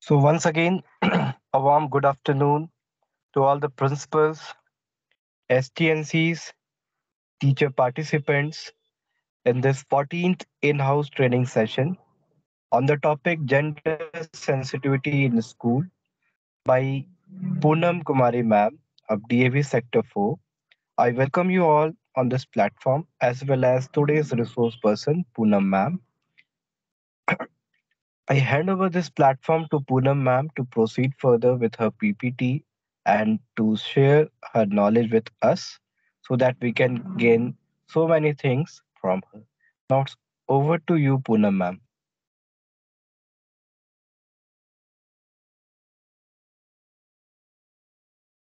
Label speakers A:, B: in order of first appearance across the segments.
A: So, once again, a warm good afternoon to all the principals, STNCs, teacher participants in this 14th in house training session on the topic Gender Sensitivity in School by Punam Kumari Ma'am of DAV Sector 4. I welcome you all on this platform as well as today's resource person, Punam Ma'am. I hand over this platform to Poonam ma'am to proceed further with her PPT and to share her knowledge with us so that we can gain so many things from her. Now it's over to you, Poonam ma'am.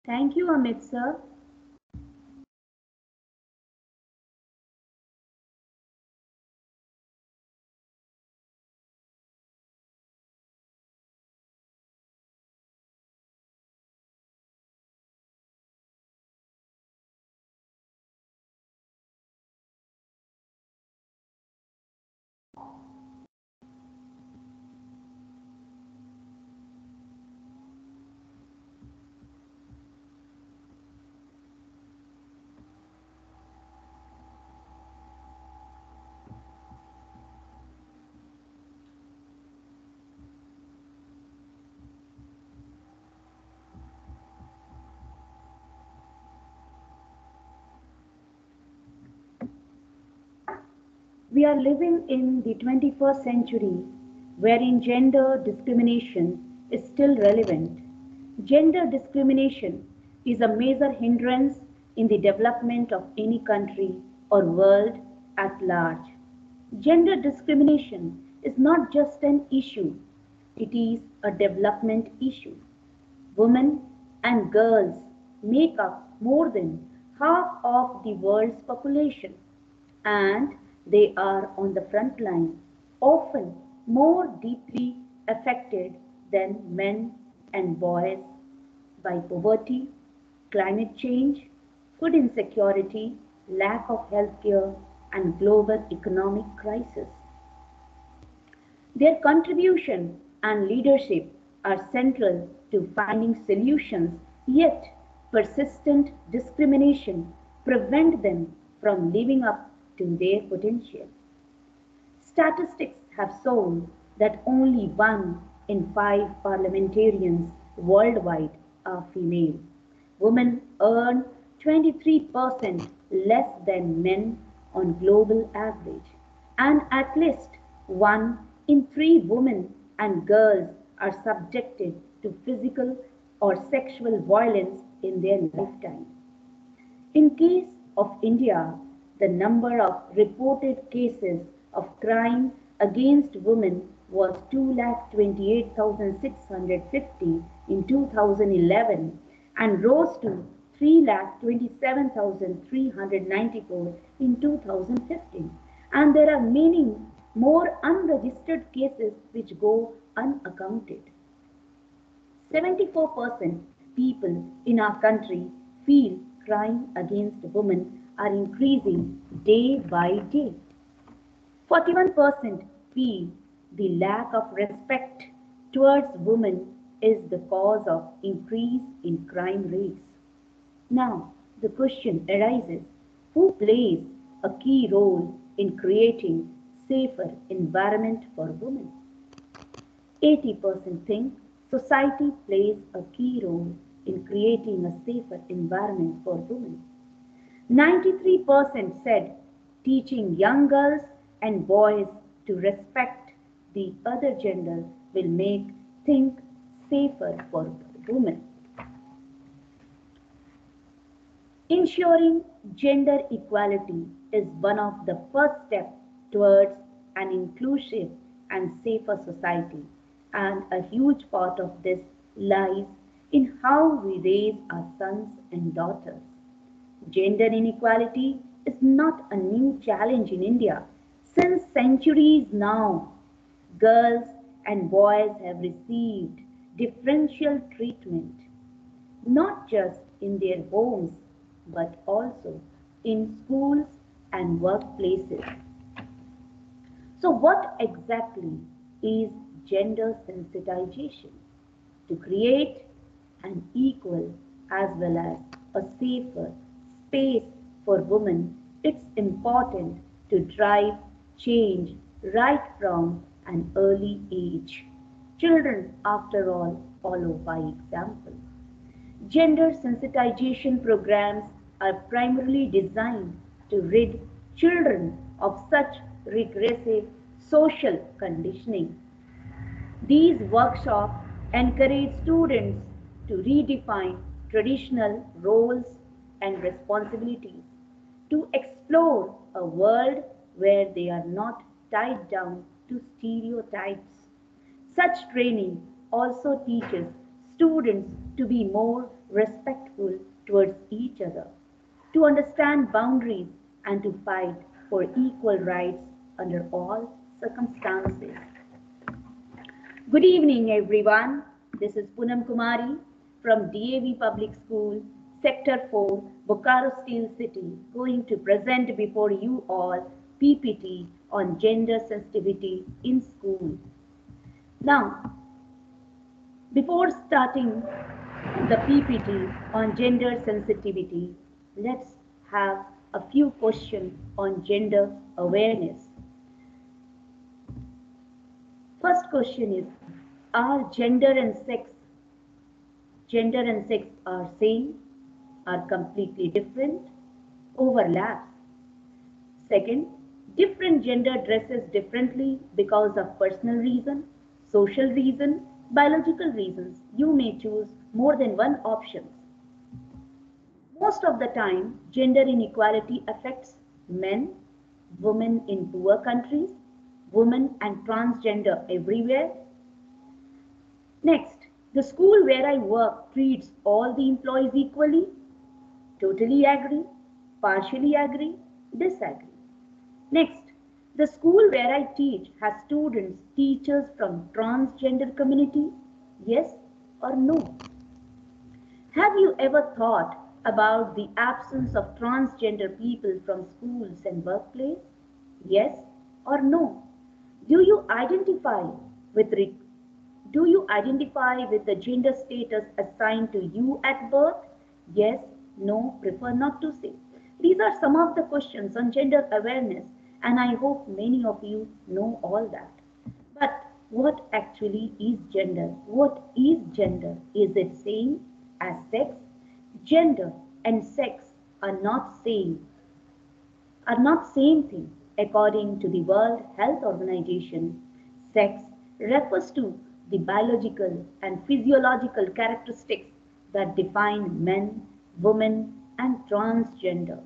B: Thank you, Amit sir. We are living in the 21st century wherein gender discrimination is still relevant. Gender discrimination is a major hindrance in the development of any country or world at large. Gender discrimination is not just an issue, it is a development issue. Women and girls make up more than half of the world's population, and they are on the front line, often more deeply affected than men and boys by poverty, climate change, food insecurity, lack of health care, and global economic crisis. Their contribution and leadership are central to finding solutions, yet persistent discrimination prevent them from living up to their potential. Statistics have shown that only one in five parliamentarians worldwide are female. Women earn 23% less than men on global average, and at least one in three women and girls are subjected to physical or sexual violence in their lifetime. In case of India, the number of reported cases of crime against women was 2,28,650 in 2011 and rose to 3,27,394 in 2015. And there are many more unregistered cases which go unaccounted. 74% people in our country feel crime against women are increasing day by day. 41% feel the lack of respect towards women is the cause of increase in crime rates. Now, the question arises, who plays a key role in creating safer environment for women? 80% think society plays a key role in creating a safer environment for women. 93% said teaching young girls and boys to respect the other gender will make things safer for women. Ensuring gender equality is one of the first steps towards an inclusive and safer society, and a huge part of this lies in how we raise our sons and daughters. Gender inequality is not a new challenge in India. Since centuries now, girls and boys have received differential treatment, not just in their homes but also in schools and workplaces. So, what exactly is gender sensitization? to create an equal as well as a safer space for women, it's important to drive change right from an early age. Children, after all, follow by example. Gender sensitization programs are primarily designed to rid children of such regressive social conditioning. These workshops encourage students to redefine traditional roles and responsibilities, to explore a world where they are not tied down to stereotypes. Such training also teaches students to be more respectful towards each other, to understand boundaries, and to fight for equal rights under all circumstances. Good evening, everyone. This is Punam Kumari from DAV Public School, Sector 4, Bokaro Steel City, going to present before you all PPT on gender sensitivity in school. Now, before starting the PPT on gender sensitivity, let's have a few questions on gender awareness. First question is, are gender and sex are same, are completely different, overlaps? Second, different gender dresses differently because of personal reason, social reason, biological reasons. You may choose more than one option. Most of the time, gender inequality affects men, women in poor countries, women and transgender everywhere. Next, the school where I work treats all the employees equally. Totally agree, partially agree, disagree. Next, the school where I teach has students, teachers from transgender community. Yes or no? Have you ever thought about the absence of transgender people from schools and workplace? Yes or no? Do you identify with do you identify with the gender status assigned to you at birth? Yes, no, prefer not to say. These are some of the questions on gender awareness, and I hope many of you know all that. But what actually is gender? What is gender? Is it same as sex? Gender and sex are not same thing. According to the World Health Organization, sex refers to the biological and physiological characteristics that define men, women, and transgender.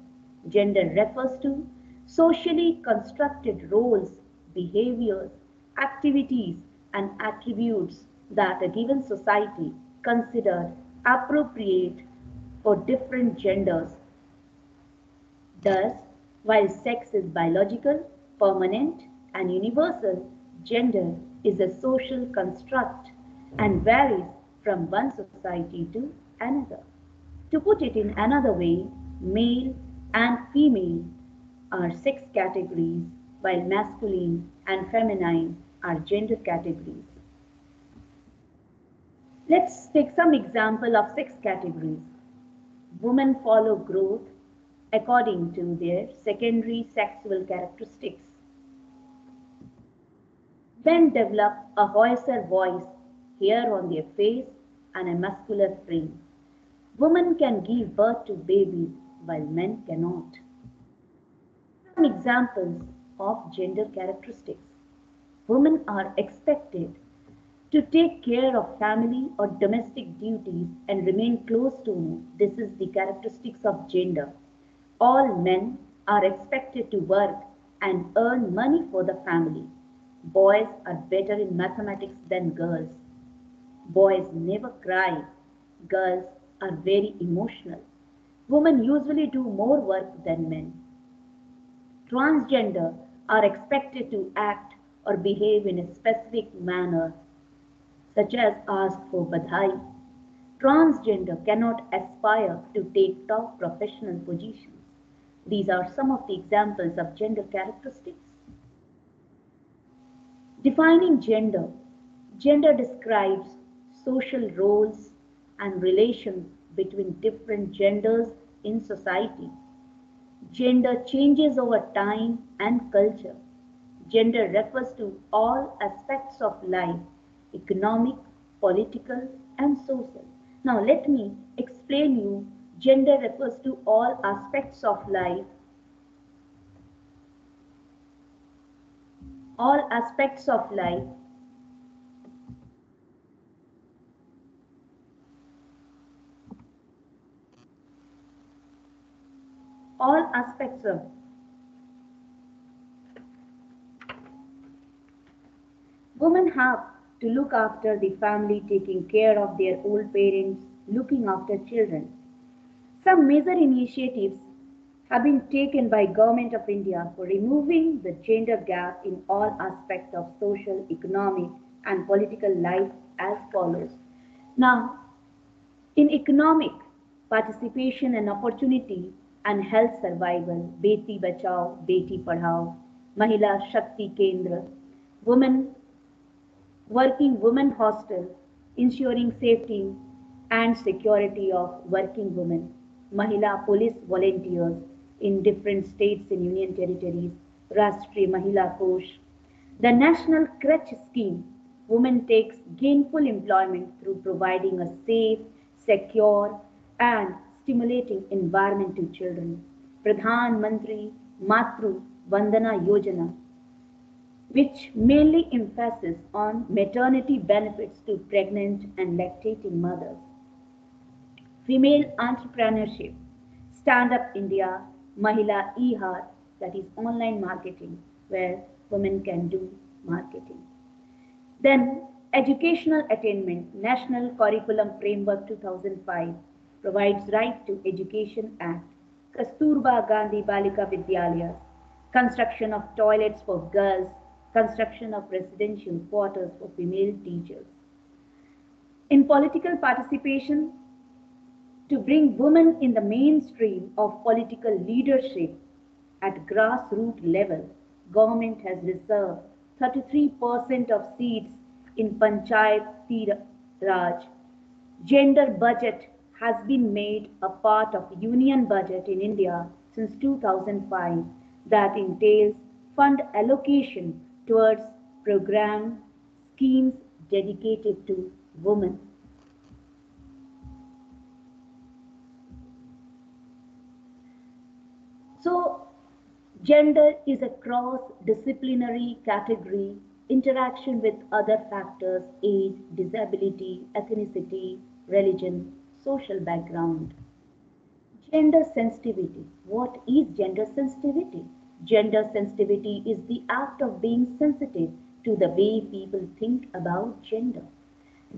B: Gender refers to socially constructed roles, behaviors, activities, and attributes that a given society considered appropriate for different genders. Thus, while sex is biological, permanent, and universal, gender is a social construct and varies from one society to another. To put it in another way, male and female are sex categories, while masculine and feminine are gender categories. Let's take some example of sex categories. Women follow growth according to their secondary sexual characteristics. Men develop a hoarser voice, hair on their face, and a muscular frame. Women can give birth to babies while men cannot. Some examples of gender characteristics. Women are expected to take care of family or domestic duties and remain close to home. This is the characteristics of gender. All men are expected to work and earn money for the family. Boys are better in mathematics than girls. Boys never cry. Girls are very emotional. Women usually do more work than men. Transgender are expected to act or behave in a specific manner, such as ask for badhai. Transgender cannot aspire to take top professional positions. These are some of the examples of gender characteristics. Defining gender. Gender describes social roles, and relations between different genders in society. Gender changes over time and culture. Gender refers to all aspects of life, economic, political, and social. Now let me explain you. Gender refers to all aspects of life, all aspects of life, all aspects of. Women have to look after the family, taking care of their old parents, looking after children. Some major initiatives have been taken by Government of India for removing the gender gap in all aspects of social, economic and political life as follows. Now, in economic participation and opportunity and health survival, Beti Bachao, Beti Padhao, Mahila Shakti Kendra, women working women hostel, ensuring safety and security of working women, Mahila police volunteers in different states and union territories, Rashtriya Mahila Kosh, the National Crutch Scheme, women takes gainful employment through providing a safe, secure and stimulating environment to children. Pradhan Mantri Matru Vandana Yojana, which mainly emphasizes on maternity benefits to pregnant and lactating mothers. Female entrepreneurship, Stand Up India, Mahila e-Hat, that is online marketing, where women can do marketing. Then, educational attainment, National Curriculum Framework 2005 provides Right to Education Act, Kasturba Gandhi Balika Vidyalayas, construction of toilets for girls, construction of residential quarters for female teachers. In political participation, to bring women in the mainstream of political leadership at grassroots level, government has reserved 33% of seats in Panchayat Raj. Gender budget has been made a part of union budget in India since 2005 that entails fund allocation towards program schemes dedicated to women. So, gender is a cross disciplinary category, interaction with other factors, age, disability, ethnicity, religion, social background. Gender sensitivity. What is gender sensitivity? Gender sensitivity is the act of being sensitive to the way people think about gender.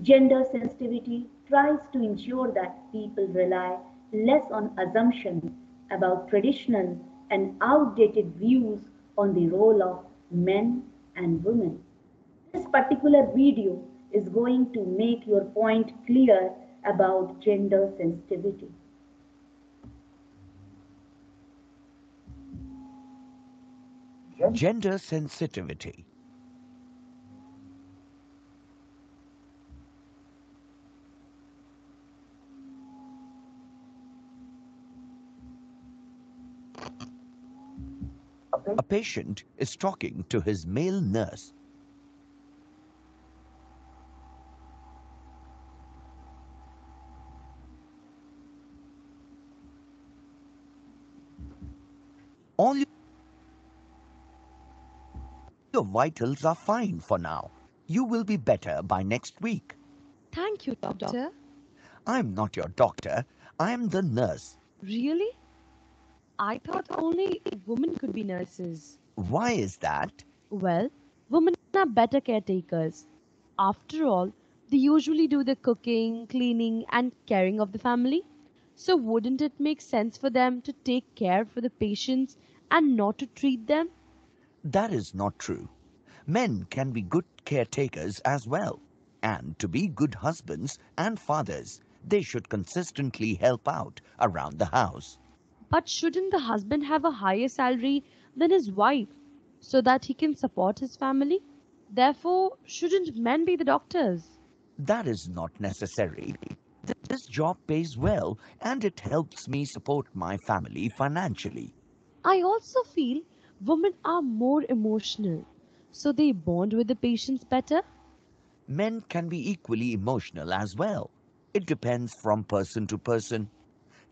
B: Gender sensitivity tries to ensure that people rely less on assumptions about traditional and outdated views on the role of men and women. This particular video is going to make your point clear about gender sensitivity.
C: Gender sensitivity. A patient is talking to his male nurse. All your vitals are fine for now. You will be better by next week.
D: Thank you, doctor.
C: I'm not your doctor. I'm the nurse.
D: Really? I thought only women could be nurses.
C: Why is that?
D: Well, women are better caretakers. After all, they usually do the cooking, cleaning, and caring of the family. So, wouldn't it make sense for them to take care for the patients and not to treat them?
C: That is not true. Men can be good caretakers as well. And to be good husbands and fathers, they should consistently help out around the house.
D: But shouldn't the husband have a higher salary than his wife so that he can support his family? Therefore, shouldn't men be the doctors?
C: That is not necessary. This job pays well and it helps me support my family financially.
D: I also feel women are more emotional, so they bond with the patients better.
C: Men can be equally emotional as well. It depends from person to person.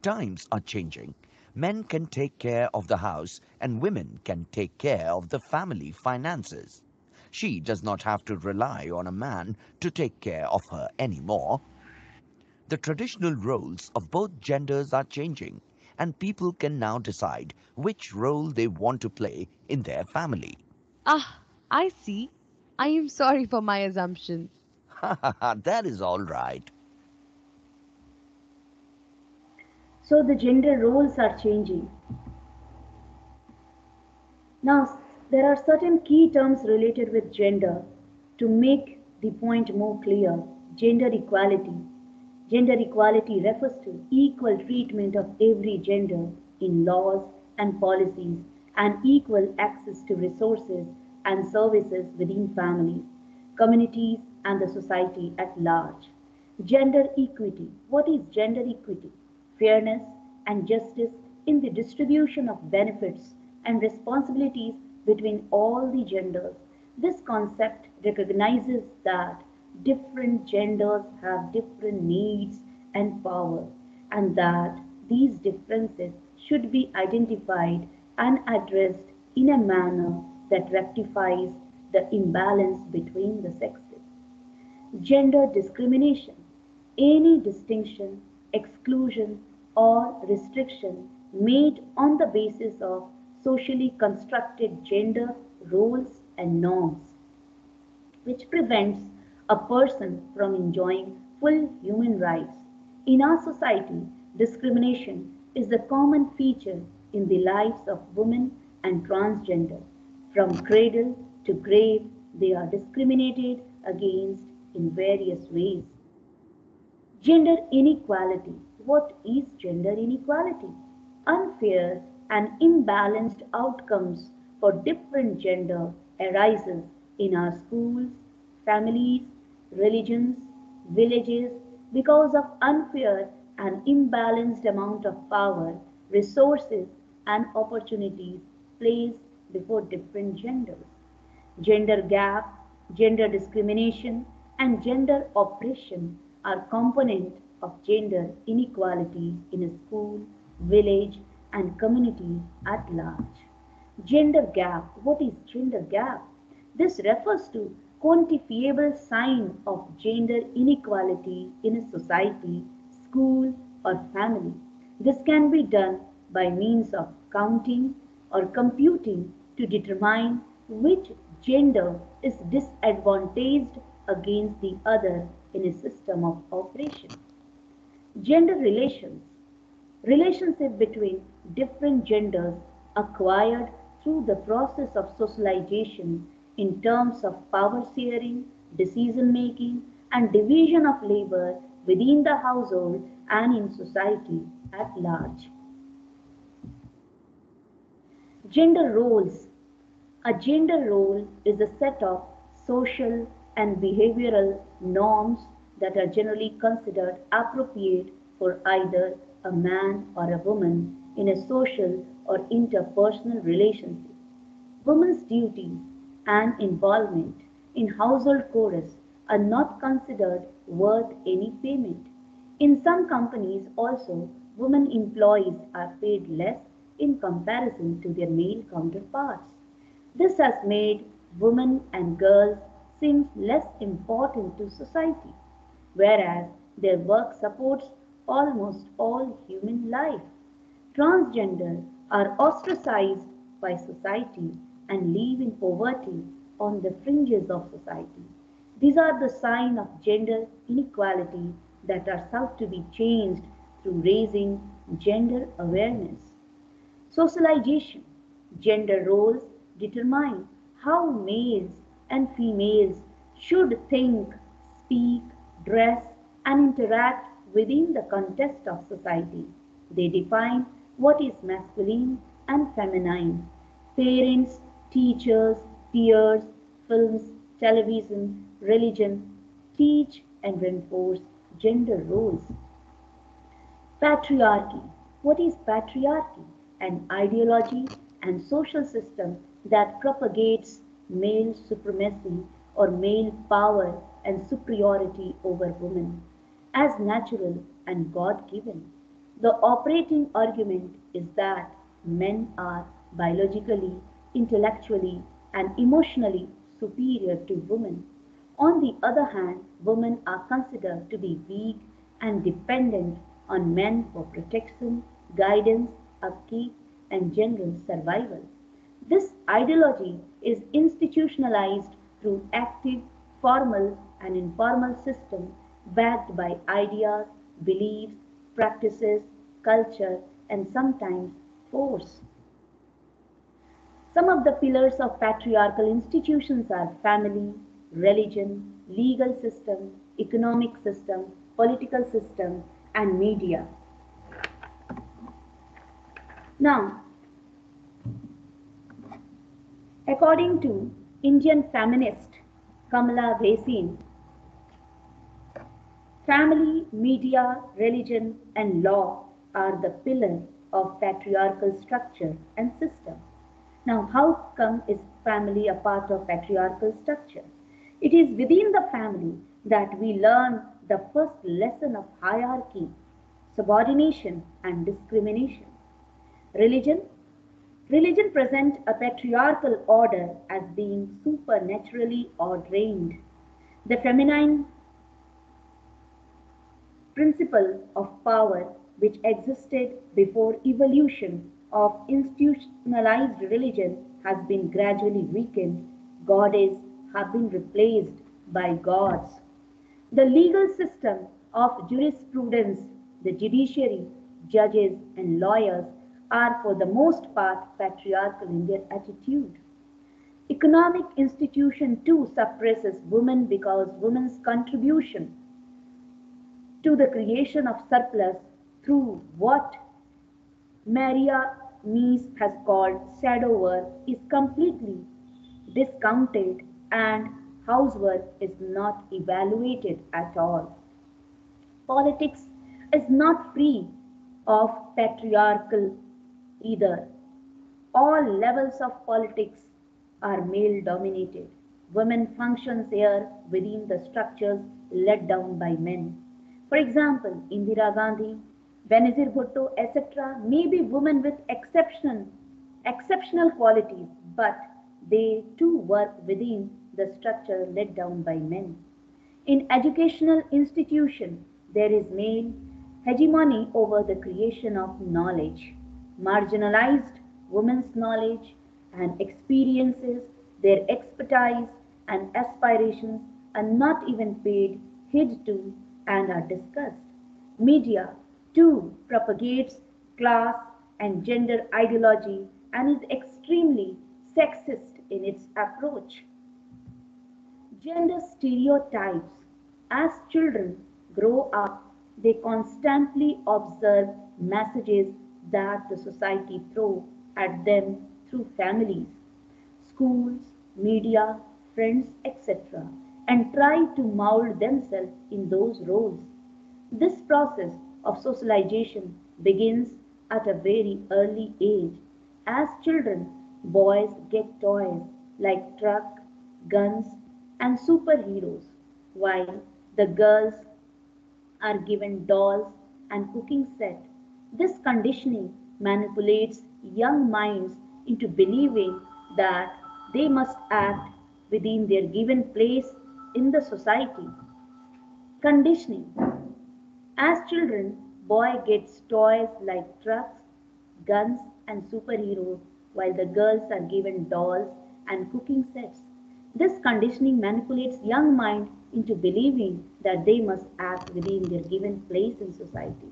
C: Times are changing. Men can take care of the house and women can take care of the family finances. She does not have to rely on a man to take care of her anymore. The traditional roles of both genders are changing, and people can now decide which role they want to play in their family.
D: Ah, I see. I am sorry for my assumptions.
C: That is all right.
B: So the gender roles are changing. Now, there are certain key terms related with gender to make the point more clear. Gender equality. Gender equality refers to equal treatment of every gender in laws and policies and equal access to resources and services within families, communities, and the society at large. Gender equity. What is gender equity? Fairness and justice in the distribution of benefits and responsibilities between all the genders. This concept recognizes that different genders have different needs and power, and that these differences should be identified and addressed in a manner that rectifies the imbalance between the sexes. Gender discrimination: any distinction, exclusion, or restriction made on the basis of socially constructed gender roles and norms, which prevents a person from enjoying full human rights. In our society, discrimination is a common feature in the lives of women and transgender. From cradle to grave, they are discriminated against in various ways. Gender inequality. What is gender inequality? Unfair and imbalanced outcomes for different gender arises in our schools, families, religions, villages because of unfair and imbalanced amount of power, resources and opportunities placed before different genders. Gender gap, gender discrimination, and gender oppression are components of gender inequality in a school, village, and community at large. Gender gap. What is gender gap? This refers to quantifiable sign of gender inequality in a society, school, or family. This can be done by means of counting or computing to determine which gender is disadvantaged against the other in a system of operation. Gender relations. Relationship between different genders acquired through the process of socialization in terms of power sharing, decision making, and division of labor within the household and in society at large. Gender roles. A gender role is a set of social and behavioral norms that are generally considered appropriate for either a man or a woman in a social or interpersonal relationship. Women's duties and involvement in household chores are not considered worth any payment. In some companies also, women employees are paid less in comparison to their male counterparts. This has made women and girls seem less important to society, whereas their work supports almost all human life. Transgender are ostracized by society and live in poverty on the fringes of society. These are the signs of gender inequality that are sought to be changed through raising gender awareness. Socialization. Gender roles determine how males and females should think, speak, dress, and interact within the context of society. They define what is masculine and feminine. Parents, teachers, peers, films, television, religion teach and reinforce gender roles. Patriarchy. What is patriarchy? An ideology and social system that propagates male supremacy or male power and superiority over women as natural and God given. The operating argument is that men are biologically, intellectually, and emotionally superior to women. On the other hand, women are considered to be weak and dependent on men for protection, guidance, upkeep, and general survival. This ideology is institutionalized through active, formal, and informal systems backed by ideas, beliefs, practices, culture, and sometimes force. Some of the pillars of patriarchal institutions are family, religion, legal system, economic system, political system, and media. Now, according to Indian feminist Kamala Vasin, family, media, religion, and law are the pillars of patriarchal structure and system. Now, how come is family a part of patriarchal structure? It is within the family that we learn the first lesson of hierarchy, subordination, and discrimination. Religion. Religion presents a patriarchal order as being supernaturally ordained. The feminine principle of power which existed before evolution of institutionalized religion has been gradually weakened. Goddesses have been replaced by gods. The legal system of jurisprudence, the judiciary, judges, and lawyers are for the most part patriarchal in their attitude. Economic institution too suppresses women because women's contribution to the creation of surplus through what Maria Mies has called shadow work is completely discounted and housework is not evaluated at all. Politics is not free of patriarchal either. All levels of politics are male dominated. Women functions here within the structures laid down by men. For example, Indira Gandhi, Benazir Bhutto, etc. may be women with exceptional qualities, but they too work within the structure laid down by men. In educational institution, there is male hegemony over the creation of knowledge. Marginalized women's knowledge and experiences, their expertise and aspirations are not even paid heed to and are discussed. Media, too, propagates class and gender ideology and is extremely sexist in its approach. Gender stereotypes. As children grow up, they constantly observe messages that the society throws at them through families, schools, media, friends, etc., and try to mold themselves in those roles. This process of socialization begins at a very early age. As children, boys get toys like truck, guns, and superheroes, while the girls are given dolls and cooking set. This conditioning manipulates young minds into believing that they must act within their given place in the society. Conditioning. As children, boy gets toys like trucks, guns, and superheroes, while the girls are given dolls and cooking sets. This conditioning manipulates young mind into believing that they must act within their given place in society.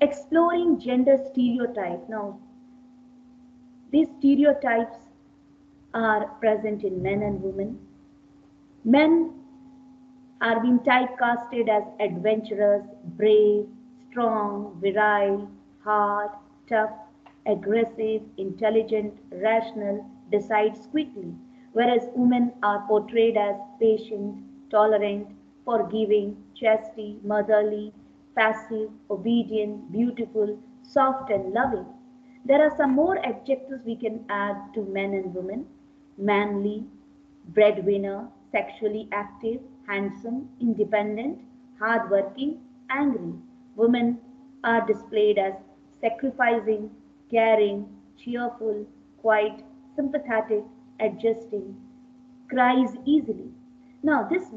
B: Exploring gender stereotype. Now, these stereotypes are present in men and women. Men are being typecasted as adventurous, brave, strong, virile, hard, tough, aggressive, intelligent, rational, decides quickly, whereas women are portrayed as patient, tolerant, forgiving, chastity, motherly, passive, obedient, beautiful, soft, and loving. There are some more adjectives we can add to men and women: manly, breadwinner, sexually active, handsome, independent, hardworking, angry. Women are displayed as sacrificing, caring, cheerful, quiet, sympathetic, adjusting, cries easily. Now, this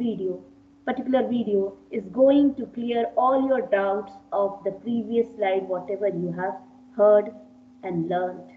B: particular video, is going to clear all your doubts of the previous slide, whatever you have heard and learned.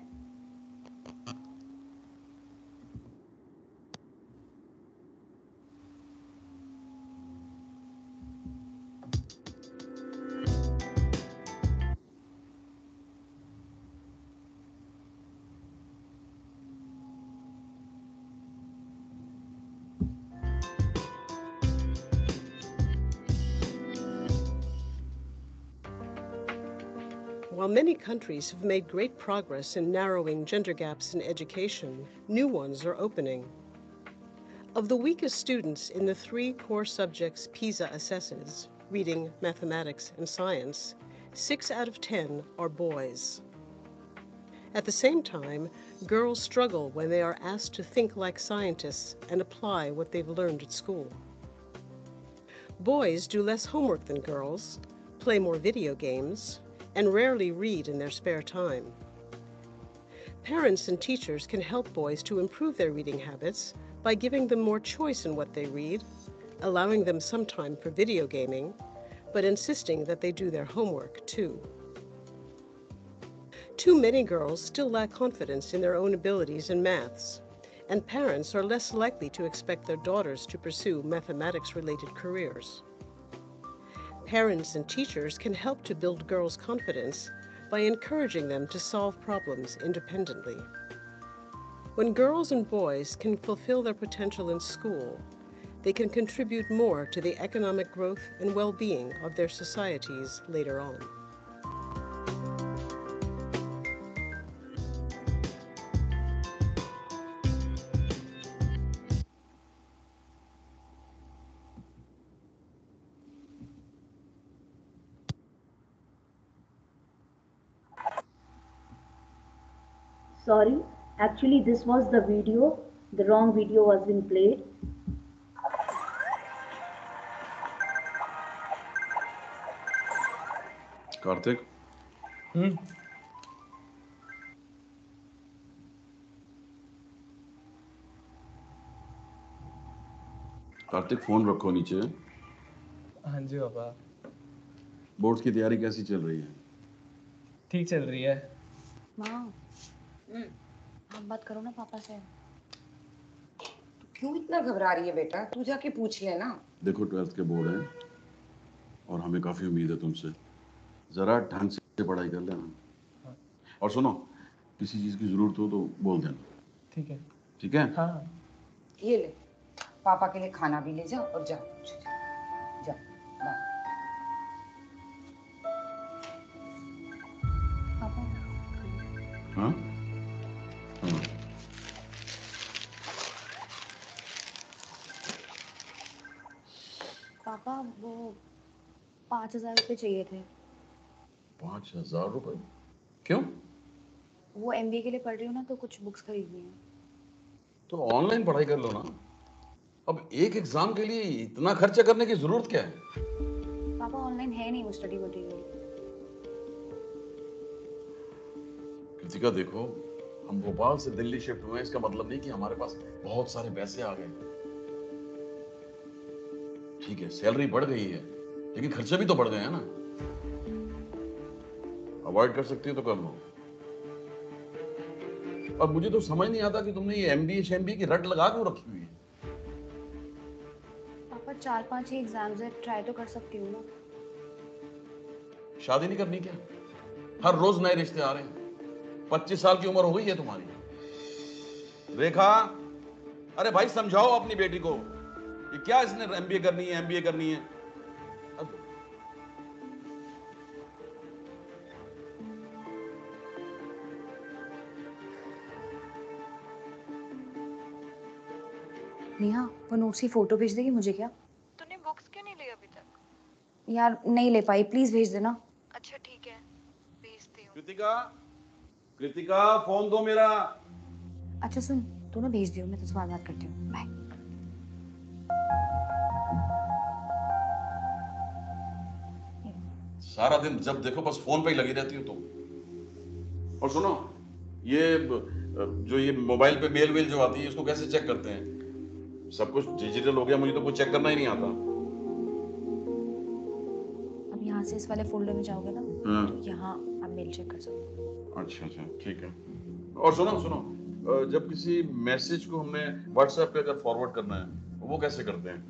E: While many countries have made great progress in narrowing gender gaps in education, new ones are opening. Of the weakest students in the 3 core subjects PISA assesses, reading, mathematics, and science, 6 out of 10 are boys. At the same time, girls struggle when they are asked to think like scientists and apply what they've learned at school. Boys do less homework than girls, play more video games, and rarely read in their spare time. Parents and teachers can help boys to improve their reading habits by giving them more choice in what they read, allowing them some time for video gaming, but insisting that they do their homework too. Too many girls still lack confidence in their own abilities in maths, and parents are less likely to expect their daughters to pursue mathematics-related careers. Parents and teachers can help to build girls' confidence by encouraging them to solve problems independently. When girls and boys can fulfill their potential in school, they can contribute more to the economic growth and well-being of their societies later on.
B: Sorry, actually, this was the video. The wrong video was being played.
F: Kartik Kartik phone रखो नीचे।
A: हाँ जी पापा।
F: Boards की तैयारी कैसी चल रही है?
A: ठीक चल रही है।
G: माँ, आप बात करो ना पापा से।
H: क्यों इतना घबरा रही है बेटा? तू जाके पूछ ले ना।
F: देखो 12th के बोर्ड हैं और हमें काफी उम्मीद है तुमसे। जरा ढंग से पढ़ाई कर लेना। हाँ। और सुनो, किसी चीज की जरूरत हो तो बोल देना। ठीक है। ठीक है? हाँ।
H: ये ले, पापा के लिए खाना भी ले जा और जा। जा।
G: पापा।
F: हाँ? हाँ।
G: पापा, वो 5,000 रुपये चाहिए थे।
F: 5,000 रुपए? क्यों?
G: वो MBA के लिए पढ़ रही हूँ ना, तो कुछ बुक्स खरीदनी है।
F: तो ऑनलाइन पढ़ाई कर लो ना। अब एक एग्जाम के लिए इतना खर्चा करने की जरूरत क्या है?
G: पापा, ऑनलाइन है नहीं वो स्टडी मटेरियल।
F: कृतिका देखो, हम भोपाल से दिल्ली शिफ्ट हुए, इसका मतलब नहीं कि हमारे पास बहुत सारे पैसे आ गए। ठीक है, सैलरी बढ़ गई है, लेकिन खर्चे भी तो बढ़ गए हैं ना। अवॉइड कर सकती हो तो कर लो। और मुझे तो समझ नहीं आता कि तुमने ये MBA की रट लगा क्यों रखी हुई है।
G: पापा, 4-5 ही एग्जाम्स है, ट्राई तो कर सकती हूँ ना।
F: शादी नहीं करनी क्या? हर रोज नए रिश्ते आ रहे हैं। 25 साल की उम्र हो गई है तुम्हारी। रेखा, अरे भाई समझाओ अपनी बेटी को, ये क्या इसने MBA करनी है, MBA करनी है। अब
G: नेहा, वो नोट्स की फोटो भेज देगी मुझे क्या?
I: तूने बुक्स क्यों नहीं
H: यार नहीं ले पाई, प्लीज भेज देना।
G: अच्छा ठीक है, भेजती हूँ।
F: कृतिका, कृतिका फोन दो मेरा।
H: अच्छा सुन, तू ना भेज दियो, मैं तुझसे बाद बात करती हूँ। बाय।
F: सारा दिन जब देखो बस फोन पे ही लगी रहती हो तुम। और सुनो, ये जो ये मोबाइल पे मेल वेल जो आती है इसको कैसे चेक करते हैं? सब कुछ डिजिटल हो गया, मुझे तो कुछ चेक करना ही नहीं आता।
H: अब यहाँ से इस वाले फोल्डर में जाओगे ना, तो यहाँ आप मेल चेक कर सकते हो।
F: अच्छा अच्छा ठीक है। और सुनो सुनो, जब किसी मैसेज को हमने व्हाट्सएप पे अगर फॉरवर्ड करना है वो कैसे करते हैं?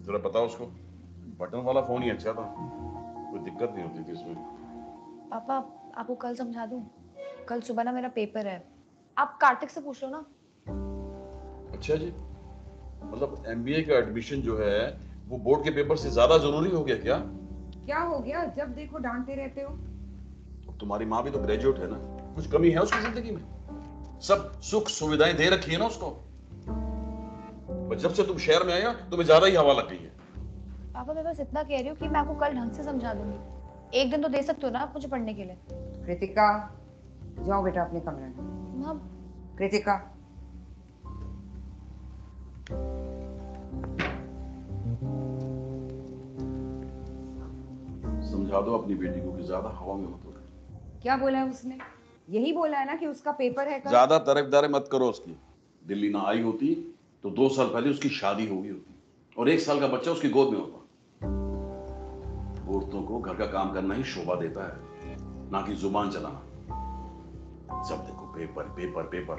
F: जरा बताओ उसको। बटन वाला फोन ही अच्छा था, कोई दिक्कत नहीं होती थी इसमें।
H: पापा, आपको कल समझा दूँ? कल सुबह ना मेरा पेपर है, आप कार्तिक से पूछ लो ना।
F: अच्छा जी, मतलब एमबीए का एडमिशन जो है वो बोर्ड के पेपर से ज्यादा जरूरी हो गया क्या?
H: क्या हो गया, जब देखो डांटते रहते हो।
F: अब तुम्हारी माँ भी तो ग्रेजुएट है ना, कुछ कमी है उसकी जिंदगी में? सब सुख सुविधाएं दे रखी है ना उसको। बस जब से तुम शहर में आए हो तुम्हें ज्यादा ही हवा लग गई है।
H: पापा मैं बस इतना कह रही हूँ कि मैं आपको कल ढंग से समझा दूंगी। एक दिन तो दे सकते हो ना आप मुझे पढ़ने के लिए।
I: कृतिका, जाओ बेटा अपने कमरे में।
H: माँ,
I: कृतिका,
F: समझा दो अपनी बेटी को कि ज्यादा हवा में मत उड़े।
I: क्या बोला है उसने? यही बोला है ना कि उसका पेपर है कल।
F: ज्यादा तरफदारी मत करो उसकी। दिल्ली ना आई होती तो 2 साल पहले उसकी शादी हो गई होती और 1 साल का बच्चा उसकी गोद में होता। औरतों को घर का काम करना ही शोभा देता है, ना कि जुबान चलाना। जब देखो पेपर पेपर पेपर।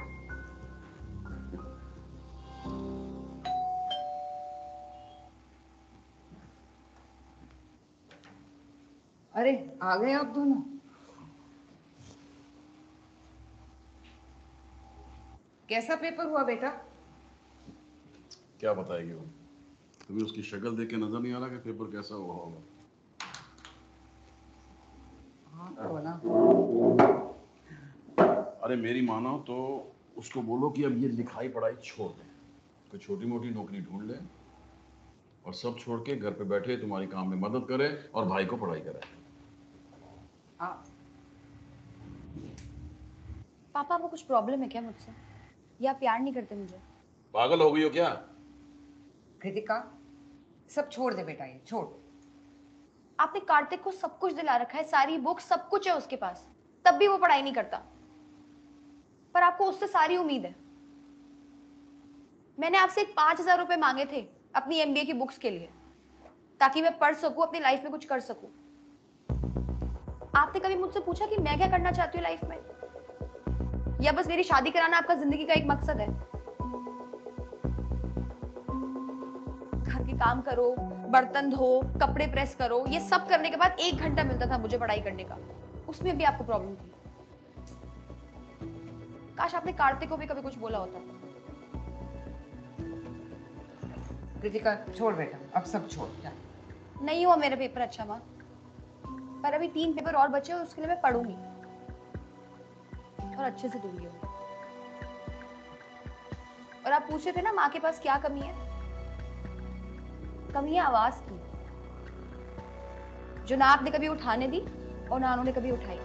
I: अरे आ गए आप दोनों। कैसा पेपर हुआ बेटा?
F: क्या बताएगी वो? तुम्हें उसकी शक्ल देख के नजर नहीं आ रहा कि पेपर कैसा हुआ होगा?
I: हाँ तो ना।
F: अरे मेरी मानो तो उसको बोलो कि अब ये लिखाई पढ़ाई छोड़ दे, कोई छोटी मोटी नौकरी ढूंढ ले और सब छोड़ के घर पे बैठे तुम्हारी काम में मदद करे और भाई को पढ़ाई कराए।
I: हाँ।
H: पापा आपको कुछ प्रॉब्लम है क्या मुझसे, या प्यार नहीं करते मुझे?
F: पागल हो गई हो क्या?
I: कृतिका, सब छोड़ दे बेटा, ये छोड़।
H: आपने कार्तिक को सब कुछ दिला रखा है, सारी बुक सब कुछ है उसके पास, तब भी वो पढ़ाई नहीं करता। पर आपको उससे सारी उम्मीद है। मैंने आपसे 5,000 रुपए मांगे थे अपनी एमबीए की बुक्स के लिए, ताकि मैं पढ़ सकूं, अपनी लाइफ में कुछ कर सकूं। आपने कभी मुझसे पूछा कि मैं क्या करना चाहती हूँ लाइफ में, या बस मेरी शादी कराना आपका जिंदगी का एक मकसद है? घर के काम करो, बर्तन धो, कपड़े प्रेस करो, ये सब करने के बाद 1 घंटा मिलता था मुझे पढ़ाई करने का, उसमें भी आपको प्रॉब्लम थी। काश आपने कार्तिक को भी कभी कुछ बोला होता।
I: कृतिका छोड़ बेटा, अब सब छोड़ जा।
H: नहीं हुआ मेरा पेपर अच्छा माँ, पर अभी 3 पेपर और बचे और उसके लिए मैं पढ़ूंगी और अच्छे से दूंगी। और आप पूछ रहे थे ना माँ के पास क्या कमी है? कमी है आवाज की, जो ना आपने कभी उठाने दी और ना उन्होंने कभी उठाई।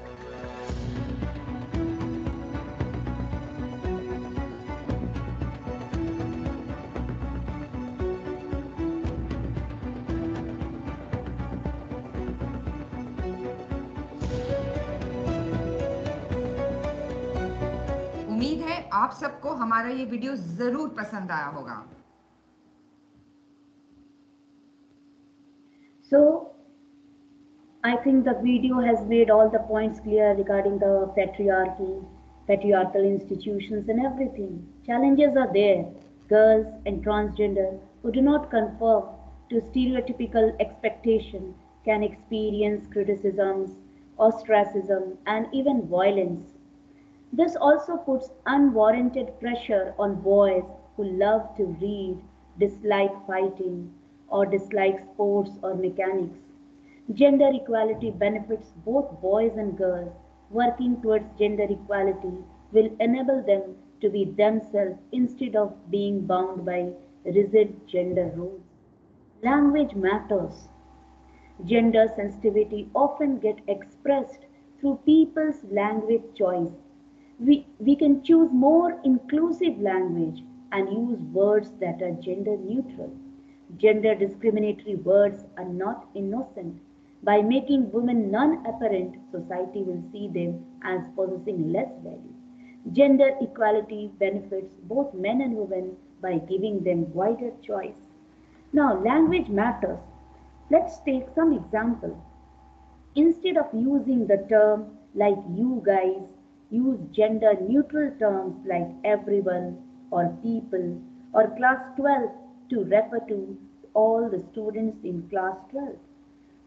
I: उम्मीद है आप सबको हमारा ये वीडियो जरूर पसंद आया होगा।
B: So, I think the video has made all the points clear regarding the patriarchy, patriarchal institutions, and everything. Challenges are there. Girls and transgender who do not conform to stereotypical expectation can experience criticisms, ostracism, and even violence. This also puts unwarranted pressure on boys who love to read, dislike fighting, or dislike sports or mechanics. Gender equality benefits both boys and girls. Working towards gender equality will enable them to be themselves instead of being bound by rigid gender roles. Language matters. Gender sensitivity often get expressed through people's language choice. We can choose more inclusive language and use words that are gender neutral. Gender discriminatory words are not innocent. By making women non apparent, society will see them as possessing less value. Gender equality benefits both men and women by giving them wider choice. Now, language matters. Let's take some example. Instead of using the term like you guys, use gender neutral terms like everyone or people or class 12 to refer to all the students in class 12.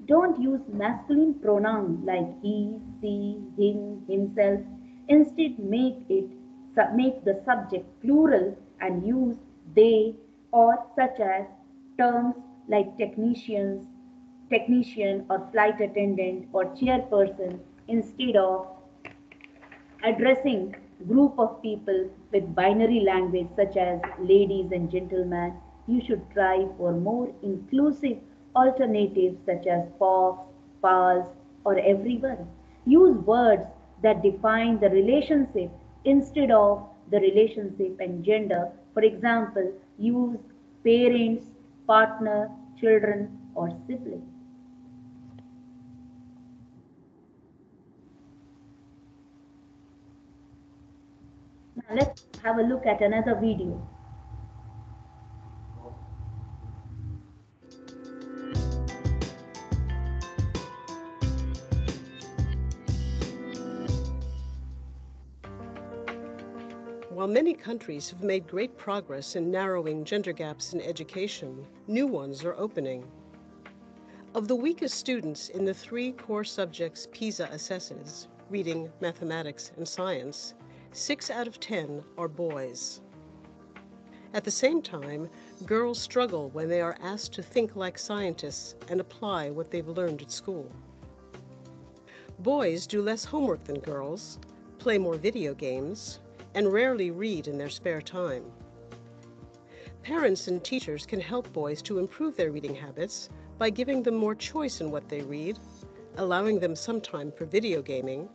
B: Don't use masculine pronoun like he, she, him, himself. Instead, make the subject plural and use they or such as terms like technician or flight attendant or chairperson instead of addressing group of people with binary language such as ladies and gentlemen. You should try for more inclusive alternatives such as fox, pals, or everyone. Use words that define the relationship instead of the relationship and gender. For example, use parents, partner, children, or sibling. Now let's have a look at another video.
E: While many countries have made great progress in narrowing gender gaps in education, new ones are opening. Of the weakest students in the three core subjects PISA assesses, reading, mathematics, and science, 6 out of 10 are boys. At the same time, girls struggle when they are asked to think like scientists and apply what they've learned at school. Boys do less homework than girls, play more video games, and rarely read in their spare time. Parents and teachers can help boys to improve their reading habits by giving them more choice in what they read, allowing them some time for video gaming,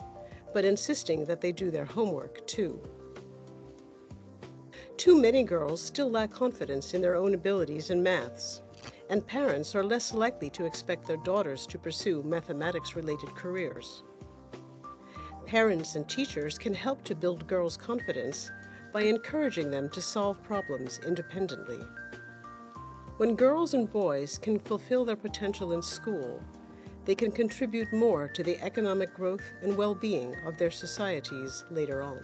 E: but insisting that they do their homework too. Too many girls still lack confidence in their own abilities in maths, and parents are less likely to expect their daughters to pursue mathematics-related careers. Parents and teachers can help to build girls' confidence by encouraging them to solve problems independently. When girls and boys can fulfill their potential in school, they can contribute more to the economic growth and well-being of their societies later on.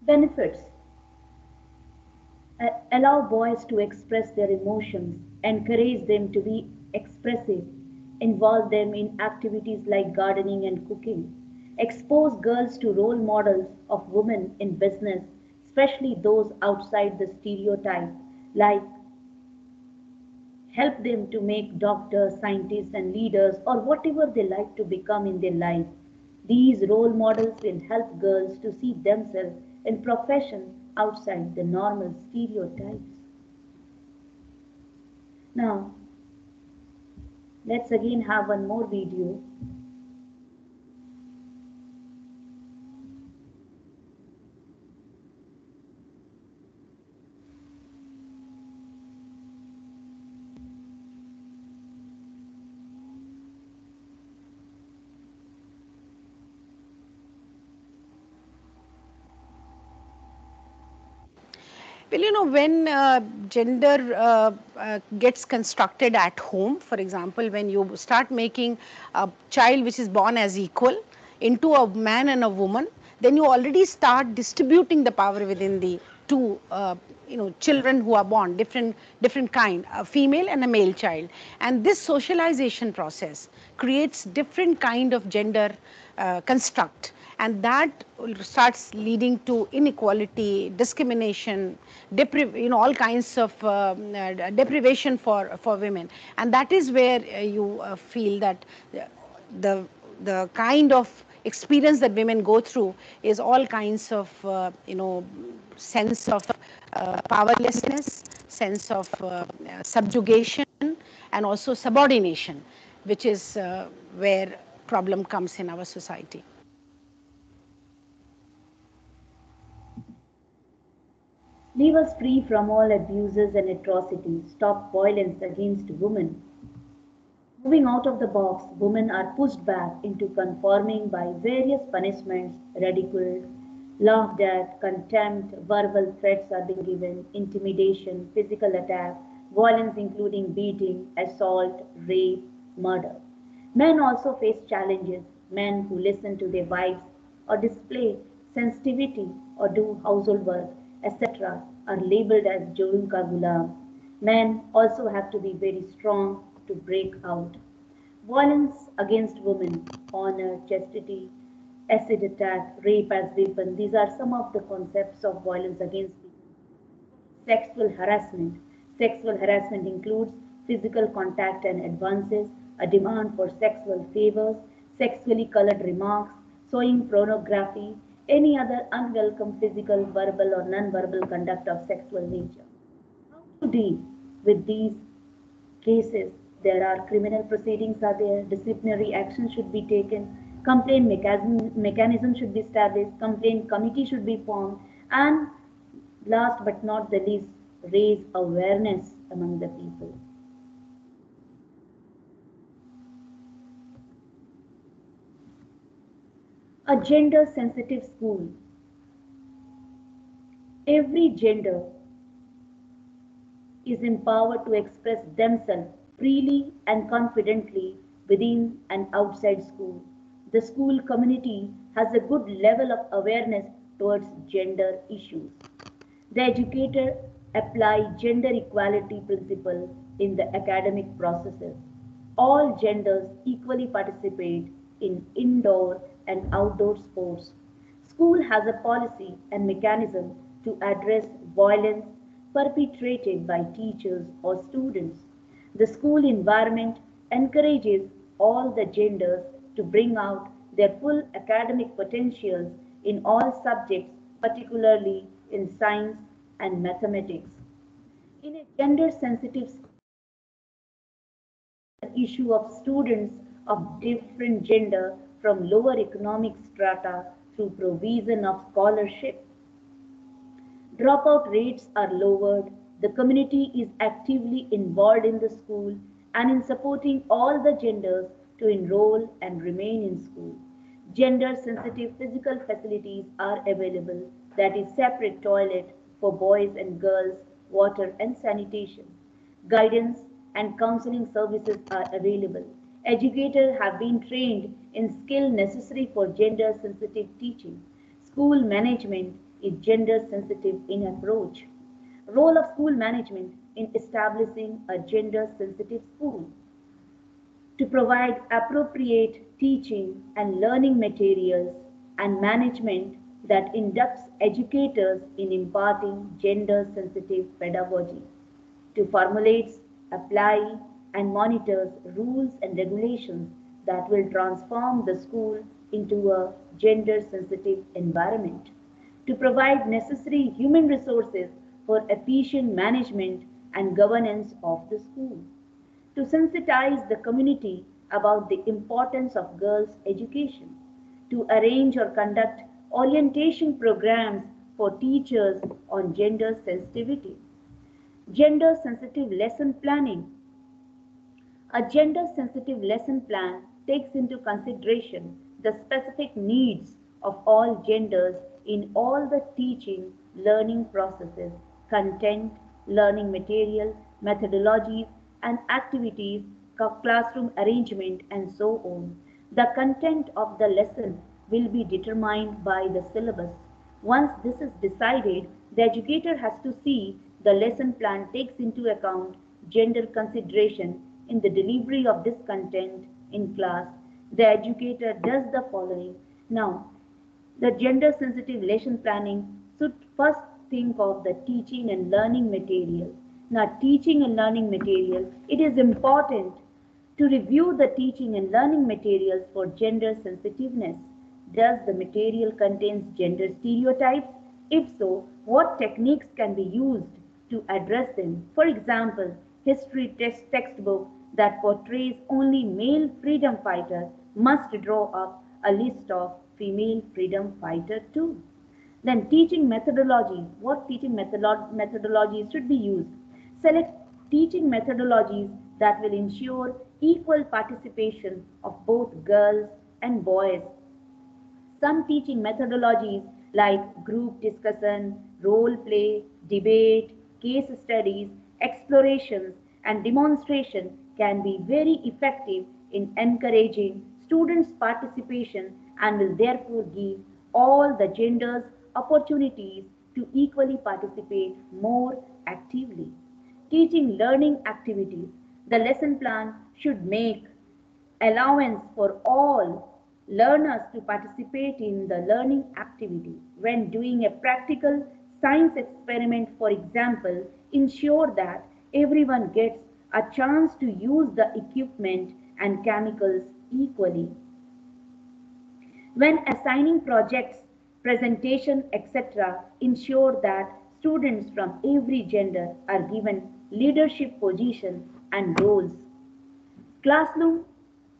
B: Benefits: allow boys to express their emotions, encourage them to be expressive, involve them in activities like gardening and cooking, expose girls to role models of women in business, especially those outside the stereotype, like help them to make doctors, scientists, and leaders, or whatever they like to become in their life. These role models will help girls to see themselves in professions outside the normal stereotypes. Now, let's again have one more video.
J: Well, when gender gets constructed at home, for example, when you start making a child which is born as equal into a man and a woman, then you already start distributing the power within the two children who are born, different kind, a female and a male child. And this socialization process creates different kind of gender construct, and that starts leading to inequality, discrimination, all kinds of deprivation for women. And that is where you feel that the the kind of experience that women go through is all kinds of sense of powerlessness, sense of subjugation, and also subordination, which is where problem comes in our society.
B: Leave us free from all abuses and atrocities. Stop violence against women. Moving out of the box, women are pushed back into conforming by various punishments, ridiculed, laughed at, contempt, verbal threats are being given, intimidation, physical attack, violence including beating, assault, rape, murder. Men also face challenges. Men who listen to their wives or display sensitivity or do household work, etc., are labeled as Join ka gulam. Men also have to be very strong to break out. Violence against women, honor, chastity, acid attack, rape as weapon, these are some of the concepts of violence against women. Sexual harassment. Sexual harassment includes physical contact and advances, a demand for sexual favors, sexually colored remarks, showing pornography, any other unwelcome physical, verbal, or non-verbal conduct of sexual nature. How to deal with these cases? There are criminal proceedings are there, disciplinary action should be taken, complaint mechanism should be established, complaint committee should be formed, and last but not the least, raise awareness among the people. A gender sensitive school. Every gender is empowered to express themselves freely and confidently within and outside school. The school community has a good level of awareness towards gender issues. The educator apply gender equality principle in the academic processes. All genders equally participate in indoor and outdoor sports. School has a policy and mechanism to address violence perpetrated by teachers or students. The school environment encourages all the genders to bring out their full academic potentials in all subjects, particularly in science and mathematics. In a gender sensitive issue of students of different gender from lower economic strata through provision of scholarship. Dropout rates are lowered, the community is actively involved in the school and in supporting all the genders to enroll and remain in school. Gender sensitive physical facilities are available, that is separate toilet for boys and girls, water and sanitation. Guidance and counseling services are available. Educators have been trained in skill necessary for gender sensitive teaching. School management is gender sensitive in approach. Role of school management in establishing a gender sensitive school to provide appropriate teaching and learning materials and management that inducts educators in imparting gender sensitive pedagogy, to formulate, apply, and monitors rules and regulations that will transform the school into a gender sensitive environment, to provide necessary human resources for efficient management and governance of the school, to sensitize the community about the importance of girls' education, to arrange or conduct orientation programs for teachers on gender sensitivity. Gender sensitive lesson planning. A gender sensitive lesson plan takes into consideration the specific needs of all genders in all the teaching, learning processes, content, learning material, methodologies, and activities, classroom arrangement, and so on. The content of the lesson will be determined by the syllabus. Once this is decided, the educator has to see the lesson plan takes into account gender consideration in the delivery of this content in class. The educator does the following. Now, the gender sensitive lesson planning should first think of the teaching and learning material. Now, teaching and learning material, it is important To review the teaching and learning materials for gender sensitiveness. Does the material contains gender stereotypes? If so, what techniques can be used to address them? For example, history textbook that portrays only male freedom fighters must draw up a list of female freedom fighters too. Then teaching methodologies. What teaching methodologies should be used? Select teaching methodologies that will ensure equal participation of both girls and boys. Some teaching methodologies like group discussion, role play, debate, case studies, explorations, and demonstration can be very effective in encouraging students' participation and will therefore give all the genders opportunities to equally participate more actively. Teaching learning activities. The lesson plan should make allowance for all learners to participate in the learning activity. When doing a practical science experiment, for example, ensure that everyone gets a chance to use the equipment and chemicals equally. When assigning projects, presentation, etc., ensure that students from every gender are given leadership position and roles. Classroom,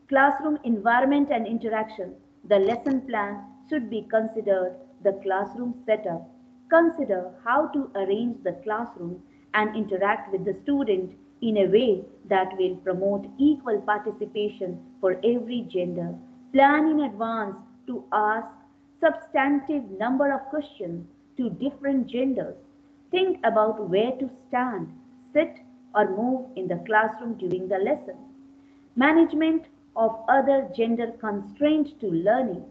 B: classroom environment and interaction. The lesson plan should be considered the classroom setup. Consider how to arrange the classroom and interact with the student in a way that will promote equal participation for every gender. Plan in advance to ask substantive number of questions to different genders. Think about where to stand, sit, or move in the classroom during the lesson. Management of other gender constraints to learning.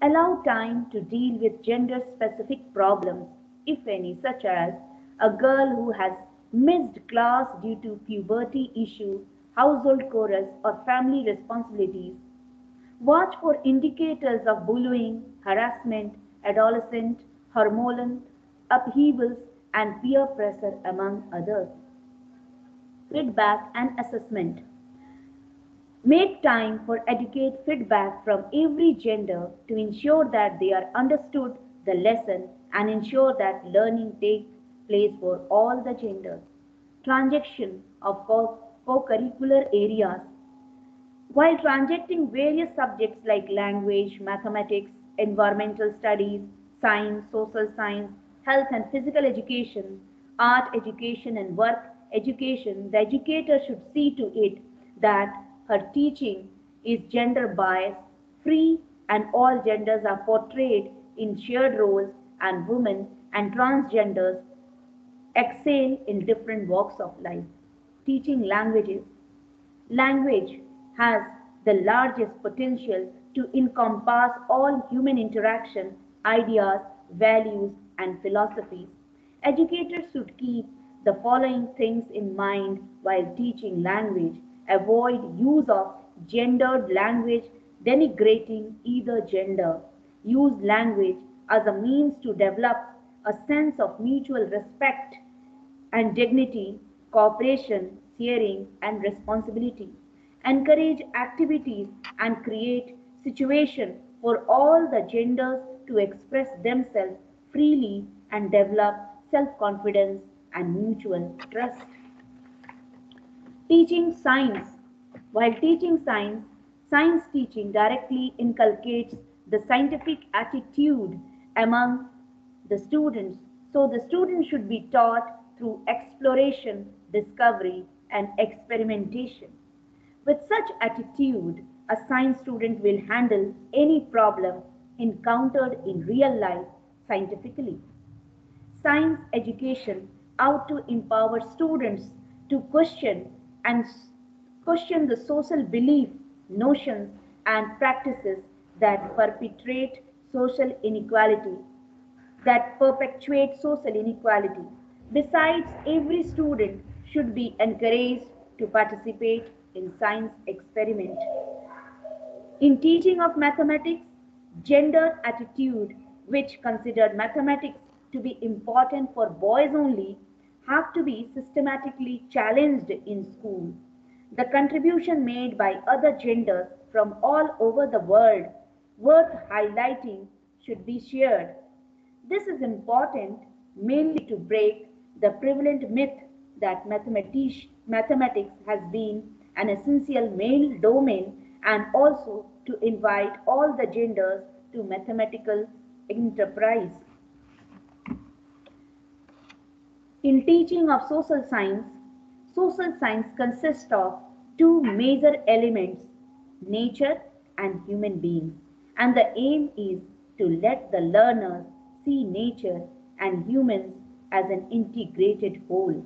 B: Allow time to deal with gender specific problems, if any, such as a girl who has missed class due to puberty issue, household chores, or family responsibilities. Watch for indicators of bullying, harassment, adolescent, hormonal upheavals, and peer pressure, among others. Feedback and assessment. Make time for educate feedback from every gender to ensure that they are understood the lesson and ensure that learning takes place for all the genders. Transaction of co-curricular areas. While transacting various subjects like language, mathematics, environmental studies, science, social science, health and physical education, art education, and work education, the educator should see to it that her teaching is gender bias free and all genders are portrayed in shared roles and women and transgenders excel in different walks of life. Teaching languages. Language has the largest potential to encompass all human interaction, ideas, values, and philosophies. Educators should keep the following things in mind while teaching language. Avoid use of gendered language denigrating either gender. Use language as a means to develop a sense of mutual respect and dignity, cooperation, sharing, and responsibility. Encourage activities and create situations for all the genders to express themselves freely and develop self-confidence and mutual trust. Teaching science. While teaching science, science teaching directly inculcates the scientific attitude among the students. So the students should be taught through exploration, discovery, and experimentation. With such attitude, a science student will handle any problem encountered in real life scientifically. Science education ought to empower students to and question the social belief, notions, and practices that perpetuate social inequality. Besides, every student should be encouraged to participate in science experiment. In teaching of mathematics, gender attitude, which considered mathematics to be important for boys only, have to be systematically challenged in school. The contribution made by other genders from all over the world worth highlighting should be shared. This is important mainly to break the prevalent myth that mathematics has been an essential male domain and also to invite all the genders to mathematical enterprise. In teaching of social science consists of two major elements, nature and human beings, and the aim is to let the learners see nature and humans as an integrated whole.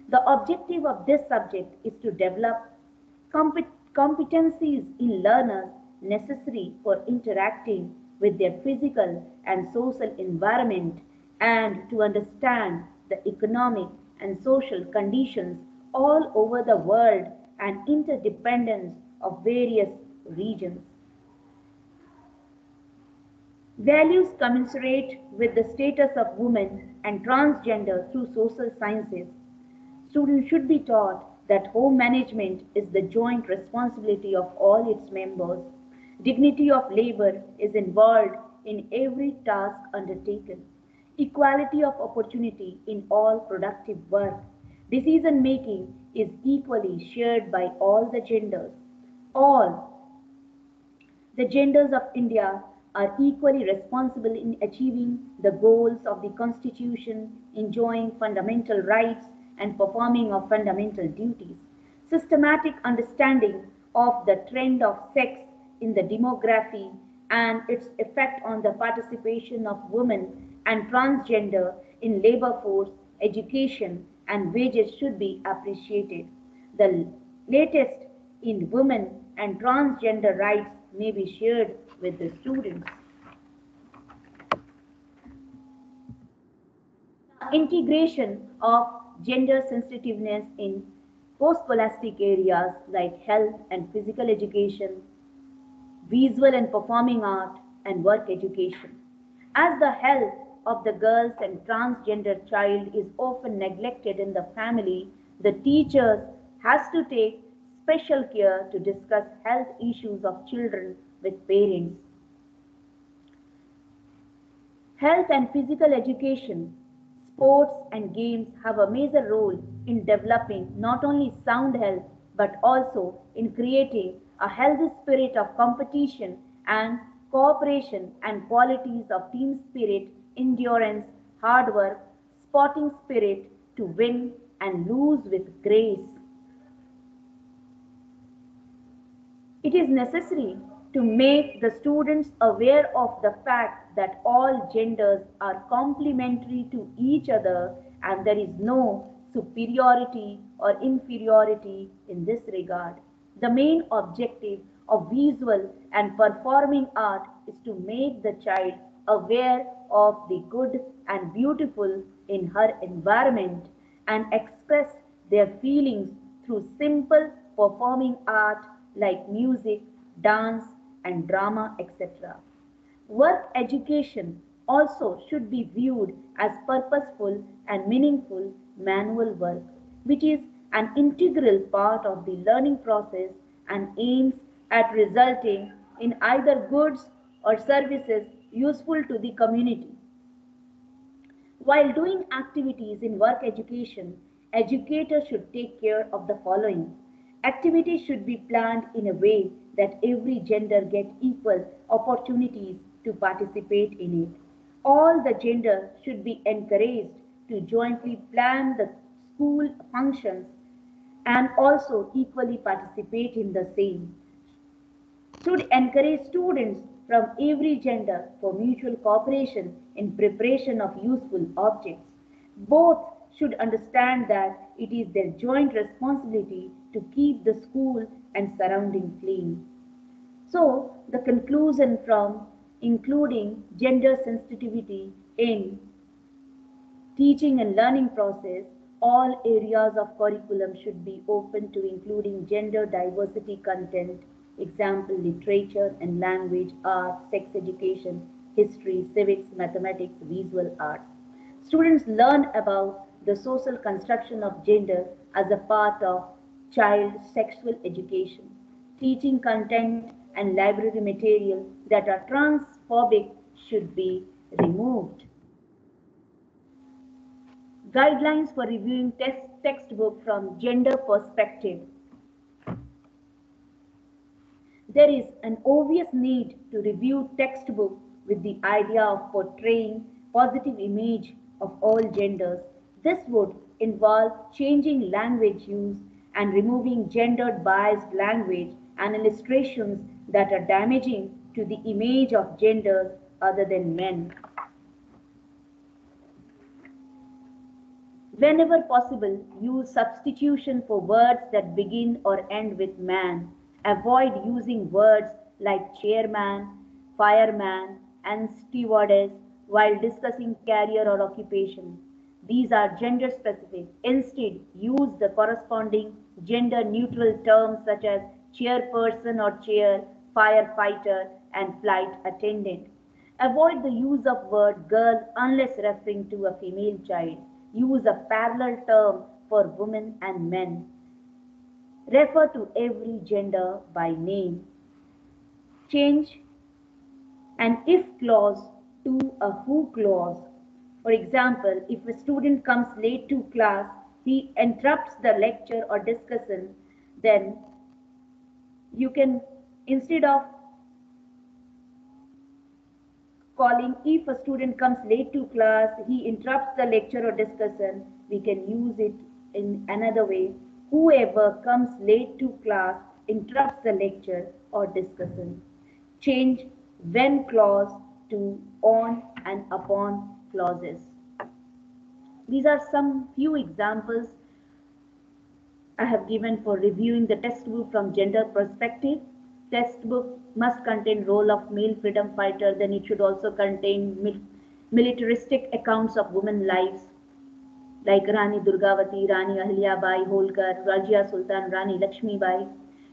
B: The objective of this subject is to develop competencies in learners necessary for interacting with their physical and social environment and to understand the economic and social conditions all over the world and interdependence of various regions. Values commensurate with the status of women and transgender through social sciences. Students should be taught that home management is the joint responsibility of all its members. Dignity of labor is involved in every task undertaken. Equality of opportunity in all productive work. Decision making is equally shared by all the genders. All the genders of India are equally responsible in achieving the goals of the Constitution, enjoying fundamental rights, and performing of fundamental duties. Systematic understanding of the trend of sex in the demography and its effect on the participation of women and transgender in labor force, education, and wages should be appreciated. The latest in women and transgender rights may be shared with the students. Integration of gender sensitiveness in post-scholastic areas like health and physical education, visual and performing art, and work education. As the health of the girls and transgender child is often neglected in the family, the teachers has to take special care to discuss health issues of children with parents. Health and physical education, sports and games have a major role in developing not only sound health but also in creating a healthy spirit of competition and cooperation and qualities of team spirit, endurance, hard work, sporting spirit to win and lose with grace. It is necessary to make the students aware of the fact that all genders are complementary to each other and there is no superiority or inferiority in this regard. The main objective of visual and performing art is to make the child aware of the good and beautiful in her environment and express their feelings through simple performing art like music, dance, and drama, etc. Work education also should be viewed as purposeful and meaningful manual work, which is an integral part of the learning process and aims at resulting in either goods or services useful to the community. While doing activities in work education, educators should take care of the following. Activities should be planned in a way that every gender get equal opportunities to participate in it. All the gender should be encouraged to jointly plan the school functions and also equally participate in the same should encourage students from every gender for mutual cooperation in preparation of useful objects. Both should understand that it is their joint responsibility to keep the school and surrounding clean. So, the conclusion from including gender sensitivity in teaching and learning process, all areas of curriculum should be open to including gender diversity content, example literature and language, art, sex education, history, civics, mathematics, visual arts. Students learn about the social construction of gender as a part of child sexual education, teaching content and library material that are transphobic should be removed. Guidelines for reviewing textbook from gender perspective. There is an obvious need to review textbook with the idea of portraying positive image of all genders. This would involve changing language use and removing gendered biased language and illustrations that are damaging to the image of genders other than men. Whenever possible, use substitution for words that begin or end with man. Avoid using words like chairman, fireman, and stewardess while discussing career or occupation. These are gender specific. Instead, use the corresponding gender neutral terms such as chairperson or chair, firefighter, and flight attendant. Avoid the use of word girl unless referring to a female child. Use a parallel term for women and men. Refer to every gender by name. Change an if clause to a who clause. For example, if a student comes late to class, he interrupts the lecture or discussion, then you can, instead of calling if a student comes late to class, he interrupts the lecture or discussion, we can use it in another way. Whoever comes late to class interrupts the lecture or discussion. Change when clause to on and upon clauses. These are some few examples I have given for reviewing the textbook from gender perspective. Textbook must contain role of male freedom fighter, then it should also contain militaristic accounts of women lives like Rani Durgavati, Rani Ahilyabai Holkar, Rajia Sultan, Rani Lakshmi Bai.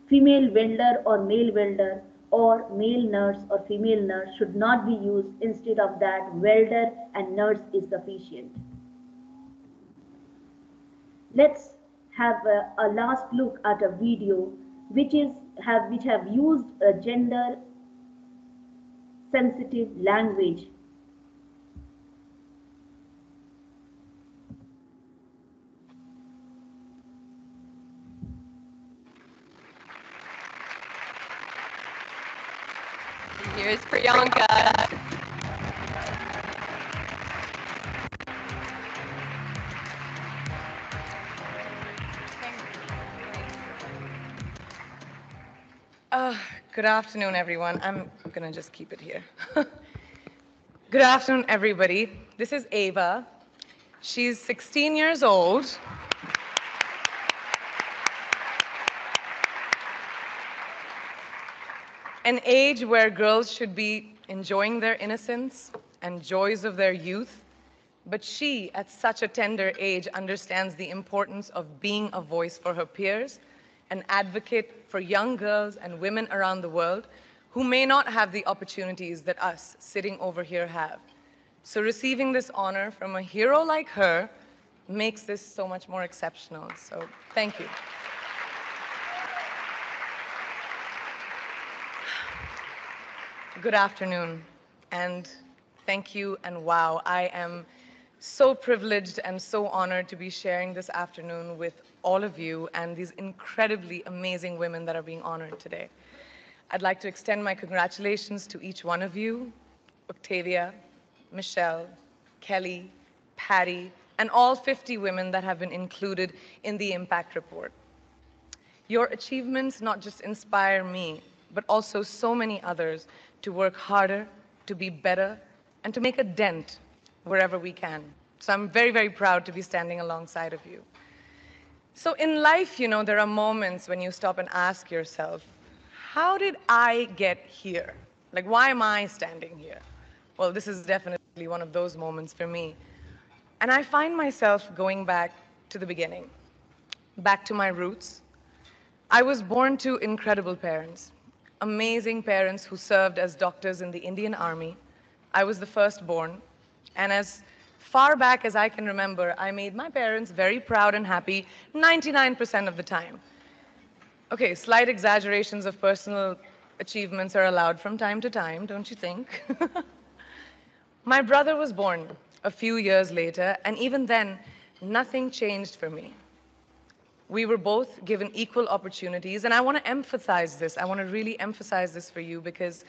B: Female welder or male welder or male nurse or female nurse should not be used. Instead of that, welder and nurse is sufficient. Let's have a last look at a video which have used a gender sensitive language.
K: Here's Priyanka. Good afternoon, everyone. I'm gonna just keep it here. Good afternoon, everybody. This is Ava. She's 16 years old. An age where girls should be enjoying their innocence and joys of their youth. But she, at such a tender age, understands the importance of being a voice for her peers, an advocate for young girls and women around the world who may not have the opportunities that us sitting over here have. So receiving this honor from a hero like her makes this so much more exceptional. So thank you. Good afternoon, and thank you, and wow, I am so privileged and so honored to be sharing this afternoon with all of you and these incredibly amazing women that are being honored today. I'd like to extend my congratulations to each one of you, Octavia, Michelle, Kelly, Patty, and all 50 women that have been included in the Impact Report. Your achievements not just inspire me, but also so many others to work harder, to be better, and to make a dent wherever we can. So I'm very, very proud to be standing alongside of you. So in life, you know, there are moments when you stop and ask yourself, how did I get here? Like, why am I standing here? Well, this is definitely one of those moments for me. And I find myself going back to the beginning, back to my roots. I was born to incredible parents, amazing parents who served as doctors in the Indian Army. I was the firstborn, and as far back as I can remember, I made my parents very proud and happy 99% of the time. Okay, slight exaggerations of personal achievements are allowed from time to time, don't you think? My brother was born a few years later, and even then, nothing changed for me. We were both given equal opportunities, and I want to emphasize this. I want to really emphasize this for you because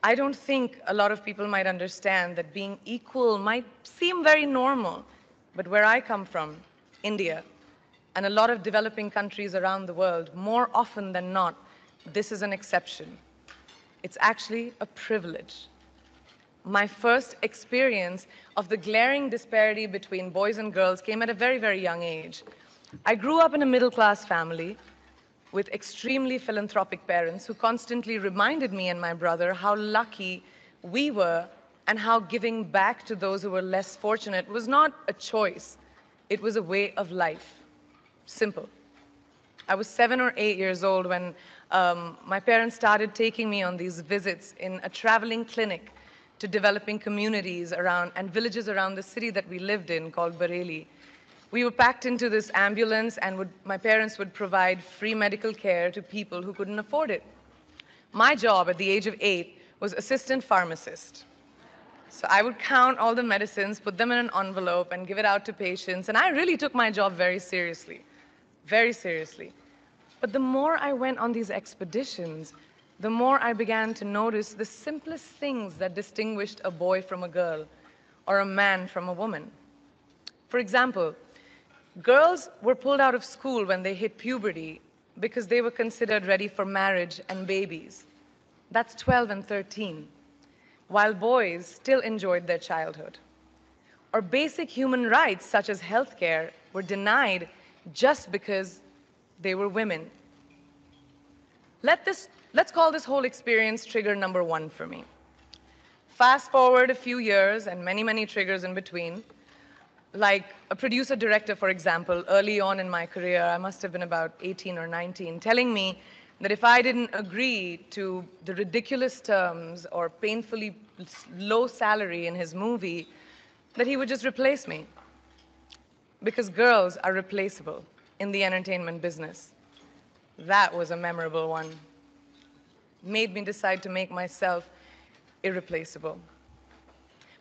K: I don't think a lot of people might understand that being equal might seem very normal. But where I come from, India, and a lot of developing countries around the world, more often than not, this is an exception. It's actually a privilege. My first experience of the glaring disparity between boys and girls came at a very, very young age. I grew up in a middle class family with extremely philanthropic parents who constantly reminded me and my brother how lucky we were and how giving back to those who were less fortunate was not a choice, it was a way of life. Simple. I was 7 or 8 years old when my parents started taking me on these visits in a traveling clinic to developing communities around and villages around the city that we lived in called Bareilly. We were packed into this ambulance and my parents would provide free medical care to people who couldn't afford it. My job at the age of 8 was assistant pharmacist. So I would count all the medicines, put them in an envelope, and give it out to patients. And I really took my job very seriously, very seriously. But the more I went on these expeditions, the more I began to notice the simplest things that distinguished a boy from a girl or a man from a woman. For example, girls were pulled out of school when they hit puberty because they were considered ready for marriage and babies. That's 12 and 13, while boys still enjoyed their childhood. Or basic human rights such as healthcare were denied just because they were women. Let's call this whole experience trigger number 1 for me. Fast forward a few years and many, many triggers in between. Like a producer director, for example, early on in my career, I must have been about 18 or 19, telling me that if I didn't agree to the ridiculous terms or painfully low salary in his movie, that he would just replace me. Because girls are replaceable in the entertainment business. That was a memorable one. Made me decide to make myself irreplaceable.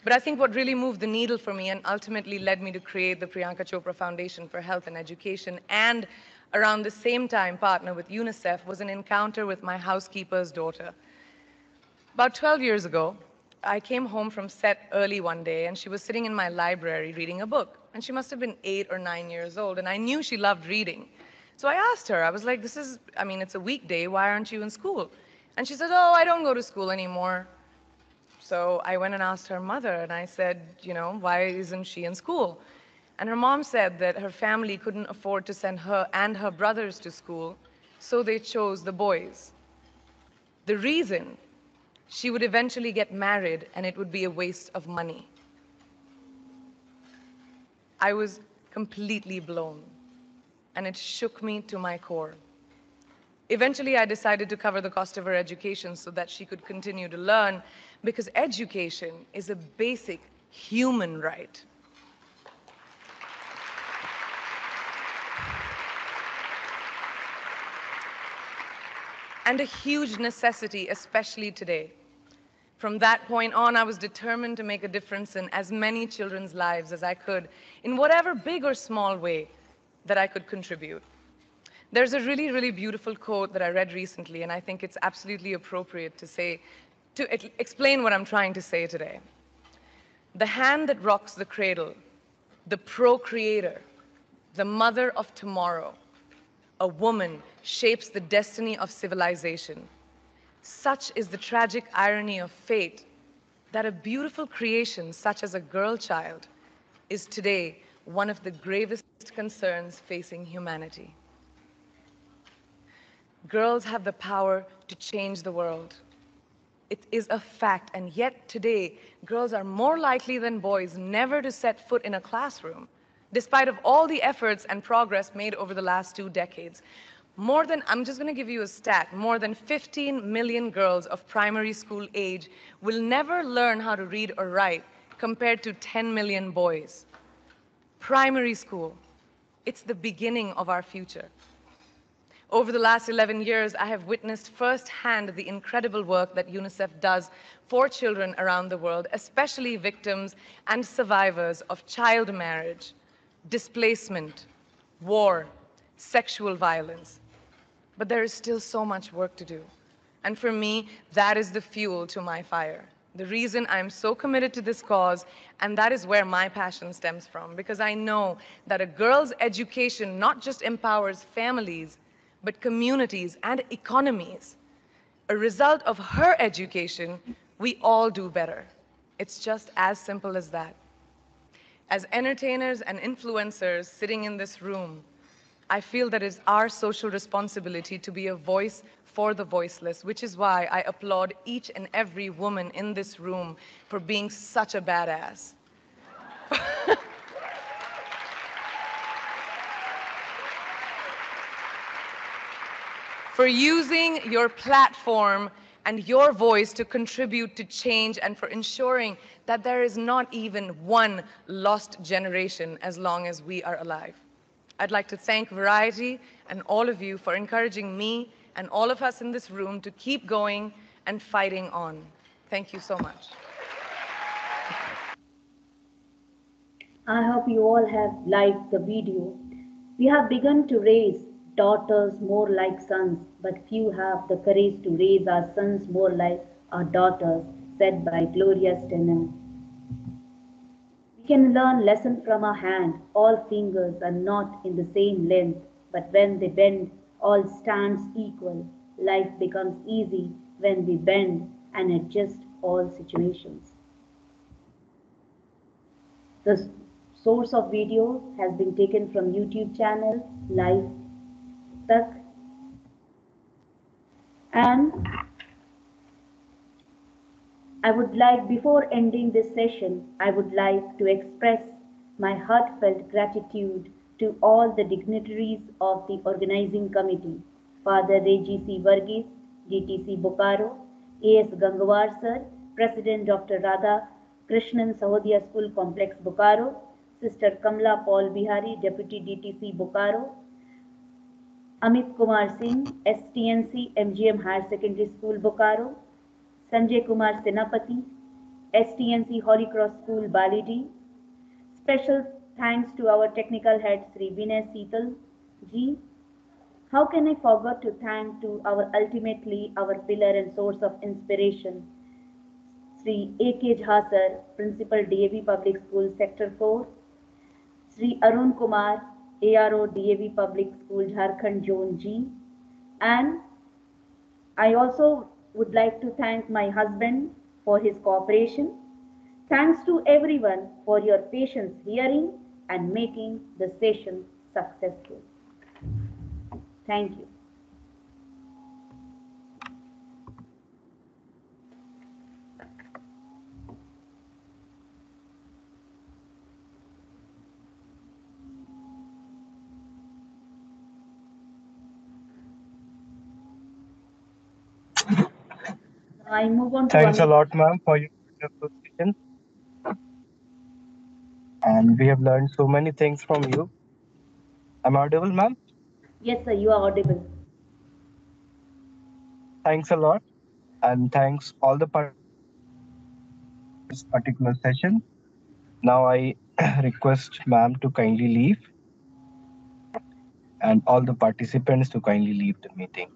K: But I think what really moved the needle for me and ultimately led me to create the Priyanka Chopra Foundation for Health and Education and around the same time partner with UNICEF was an encounter with my housekeeper's daughter. About 12 years ago, I came home from set early one day and she was sitting in my library reading a book. And she must have been 8 or 9 years old and I knew she loved reading. So I asked her, I was like, it's a weekday, why aren't you in school? And she said, oh, I don't go to school anymore. So I went and asked her mother, and I said, why isn't she in school? And her mom said that her family couldn't afford to send her and her brothers to school, so they chose the boys. The reason, she would eventually get married and it would be a waste of money. I was completely blown, and it shook me to my core. Eventually, I decided to cover the cost of her education so that she could continue to learn, because education is a basic human right. And a huge necessity, especially today. From that point on, I was determined to make a difference in as many children's lives as I could, in whatever big or small way that I could contribute. There's a really, really beautiful quote that I read recently, and I think it's absolutely appropriate to explain what I'm trying to say today. The hand that rocks the cradle, the procreator, the mother of tomorrow, a woman shapes the destiny of civilization. Such is the tragic irony of fate that a beautiful creation such as a girl child is today one of the gravest concerns facing humanity. Girls have the power to change the world. It is a fact, and yet today, girls are more likely than boys never to set foot in a classroom, despite of all the efforts and progress made over the last 2 decades. I'm just going to give you a stat, more than 15 million girls of primary school age will never learn how to read or write, compared to 10 million boys. Primary school, it's the beginning of our future. Over the last 11 years, I have witnessed firsthand the incredible work that UNICEF does for children around the world, especially victims and survivors of child marriage, displacement, war, sexual violence. But there is still so much work to do. And for me, that is the fuel to my fire. The reason I'm so committed to this cause, and that is where my passion stems from, because I know that a girl's education not just empowers families, but communities and economies. A result of her education, we all do better. It's just as simple as that. As entertainers and influencers sitting in this room, I feel that it's our social responsibility to be a voice for the voiceless, which is why I applaud each and every woman in this room for being such a badass. For using your platform and your voice to contribute to change and for ensuring that there is not even one lost generation as long as we are alive. I'd like to thank Variety and all of you for encouraging me and all of us in this room to keep going and fighting on. Thank you so much.
B: I hope you all have liked the video. We have begun to raise daughters more like sons, but few have the courage to raise our sons more like our daughters, said by Gloria Steinem. We can learn lesson from our hand. All fingers are not in the same length, but when they bend, all stands equal. Life becomes easy when we bend and adjust all situations. The source of video has been taken from YouTube channel Live Tak. And I would like, before ending this session, I would like to express my heartfelt gratitude to all the dignitaries of the organizing committee, Father Reji C. Varghese, DTC Bokaro, A.S. Gangawar Sir, President Dr. Radha Krishnan Sahodhya School Complex Bokaro, Sister Kamla Paul Bihari, Deputy DTC Bokaro, Amit Kumar Singh, STNC MGM Higher Secondary School Bokaro, Sanjay Kumar Senapati, STNC Holy Cross School Balidi. Special thanks to our technical head Sri Vinay Seetal ji. How can I forget to thank to our ultimately our pillar and source of inspiration, Sri A.K. Jha Sir, Principal DAV Public School Sector 4, Sri Arun Kumar, ARO DAV Public School Jharkhand Zone G, and I also would like to thank my husband for his cooperation. Thanks to everyone for your patience hearing and making the session successful. Thank you. I move on to
A: Thanks a
B: Amit.
A: lot, ma'am, for your wonderful session. And we have learned so many things from you. Am I audible, ma'am?
B: Yes, sir, you are audible.
A: Thanks a lot. And thanks all the participants for this particular session. Now I request ma'am to kindly leave and all the participants to kindly leave the meeting.